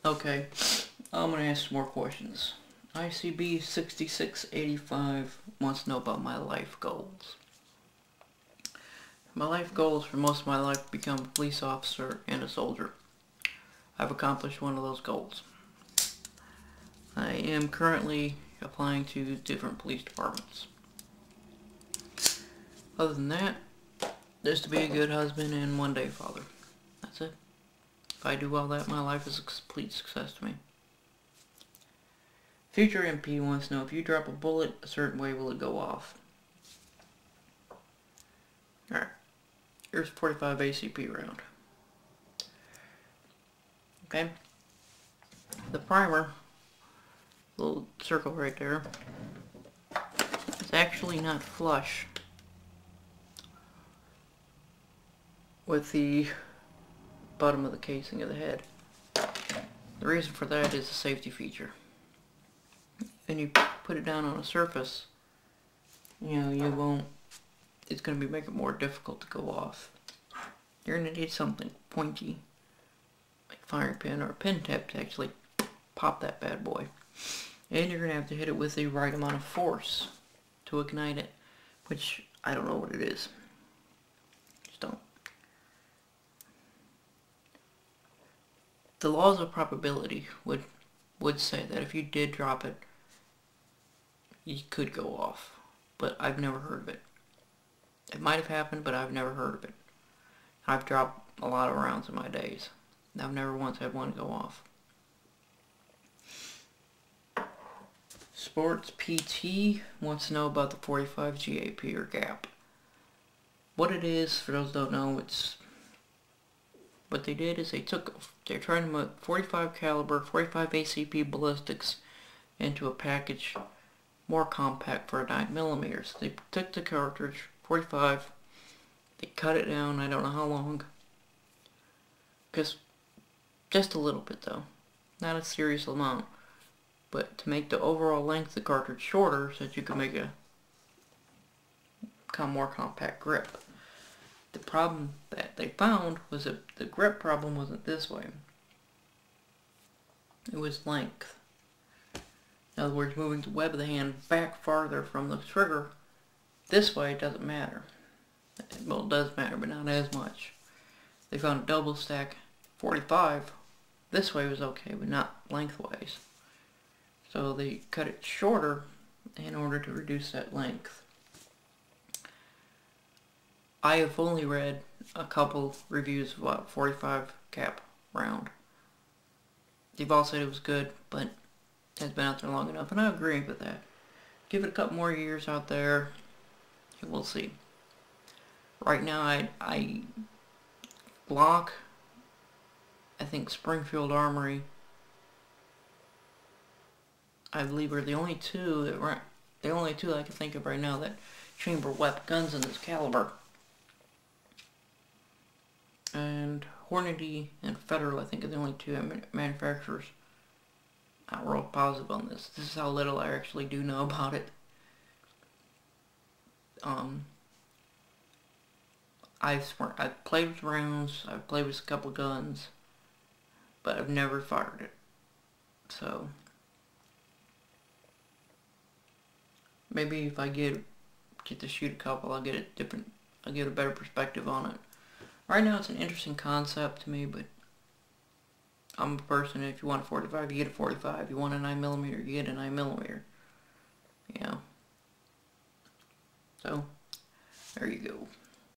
Okay, I'm gonna ask some more questions. ICB 6685 wants to know about my life goals. My life goals for most of my life become a police officer and a soldier. I've accomplished one of those goals. I am currently applying to different police departments. Other than that, just to be a good husband and one day father. That's it. If I do all that, my life is a complete success to me. Future MP wants to know, if you drop a bullet a certain way, will it go off? Alright. Here's a 45 ACP round. Okay. The primer, little circle right there, is actually not flush with the bottom of the casing of the head. The reason for that is a safety feature. When you put it down on a surface, you won't, it's going to be making it more difficult to go off. You're going to need something pointy, like a firing pin or a pin tip, to actually pop that bad boy. And you're going to have to hit it with the right amount of force to ignite it, which I don't know what it is. Just don't. The laws of probability would say that if you did drop it, you could go off, but I've never heard of it. It might have happened, but I've never heard of it. I've dropped a lot of rounds in my days. I've never once had one go off. Sports PT wants to know about the 45 GAP or gap. What it is, for those who don't know, it's what they did is they're trying to put 45 caliber, 45 ACP ballistics into a package more compact for a 9mm. So they took the cartridge, 45, they cut it down, I don't know how long, just a little bit though, not a serious amount, but to make the overall length of the cartridge shorter so that you can make a more compact grip. The problem that they found was that the grip problem wasn't this way, it was length. In other words, moving the web of the hand back farther from the trigger. This way it doesn't matter. Well, it does matter, but not as much. They found a double stack 45. This way was okay, but not lengthwise. So they cut it shorter in order to reduce that length. I have only read a couple reviews of what 45 cap round. They've all said it was good, but it's been out there long enough, and I agree with that. Give it a couple more years out there, and we'll see. Right now, I Glock, I think Springfield Armory, I believe are the only two that I can think of right now that chamber weapon guns in this caliber. And Hornady and Federal, I think, are the only two manufacturers. Not real positive on this. This is how little I actually do know about it. I've played with rounds, I've played with a couple guns, but I've never fired it. So maybe if I get to shoot a couple, I'll get a better perspective on it. Right now it's an interesting concept to me, but I'm a person, if you want a 45, you get a 45. If you want a 9mm, you get a 9mm. Yeah. So, there you go.